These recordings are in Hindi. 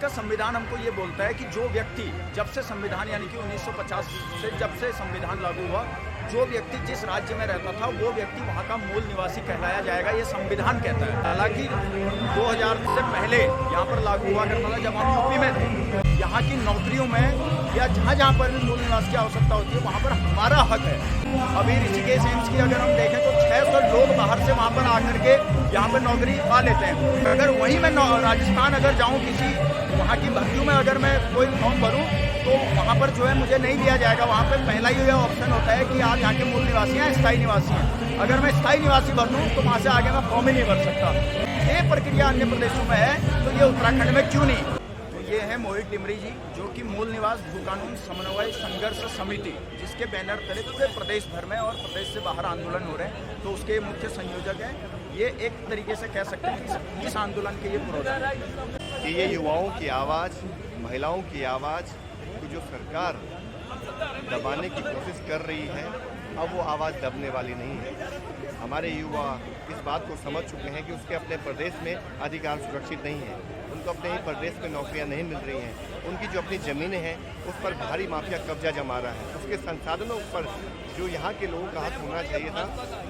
भारत का संविधान हमको ये बोलता है कि जो व्यक्ति जब से संविधान यानी कि 1950 से जब से संविधान लागू हुआ, जो व्यक्ति जिस राज्य में रहता था वो व्यक्ति वहाँ का मूल निवासी कहलाया जाएगा, ये संविधान कहता है। हालांकि 2000 से पहले यहाँ पर लागू हुआ करता था जब हम यूपी में थे। यहाँ की नौकरियों में या जहाँ पर भी मूल निवास की आवश्यकता होती है वहाँ पर हमारा हक है। अभी ऋषिकेश एम्स की अगर हम देखें तो 600 लोग बाहर से वहाँ पर आकर के यहाँ पर नौकरी पा लेते हैं। अगर वहीं मैं राजस्थान अगर जाऊँ किसी वहाँ की भर्तियों में अगर मैं कोई फॉर्म भरूँ तो वहाँ पर जो है मुझे नहीं दिया जाएगा। वहाँ पर पहला ही यह ऑप्शन होता है कि आप यहाँ के मूल निवासी हैं, स्थायी निवासी हैं। अगर मैं स्थायी निवासी भर दूँ तो वहाँ से आगे मैं फॉर्म ही नहीं भर सकता। ये प्रक्रिया अन्य प्रदेशों में है तो ये उत्तराखंड में क्यों नहीं? तो ये है मोहित डिमरी जी, जो कि मूल निवास भू कानून समन्वय संघर्ष समिति, जिसके बैनर तले पूरे प्रदेश भर में और प्रदेश से बाहर आंदोलन हो रहे हैं, तो उसके मुख्य संयोजक हैं। ये एक तरीके से कह सकते हैं कि इस आंदोलन के ये पुरोधा है कि ये युवाओं की आवाज़, महिलाओं की आवाज़ को जो सरकार दबाने की कोशिश कर रही है, अब वो आवाज़ दबने वाली नहीं है। हमारे युवा इस बात को समझ चुके हैं कि उसके अपने प्रदेश में अधिकार सुरक्षित नहीं है, उनको अपने ही प्रदेश में नौकरियां नहीं मिल रही हैं, उनकी जो अपनी ज़मीनें हैं उस पर भारी माफिया कब्जा जमा रहा है, उसके संसाधनों पर जो यहाँ के लोगों का हक होना चाहिए था,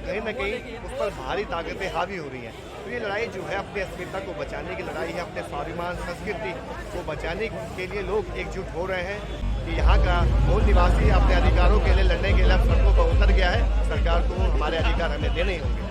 कहीं ना कहीं उस पर भारी ताकतें हावी हो रही हैं। तो ये लड़ाई जो है अपनी अस्मिता को बचाने की लड़ाई है, अपने स्वाभिमान संस्कृति को बचाने के लिए लोग एकजुट हो रहे हैं कि यहाँ का मूल निवासी अपने अधिकारों के लिए लड़ने के लिए सड़कों पर उतर गया है। सरकार को हमारे अधिकार हमें देने ही होंगे।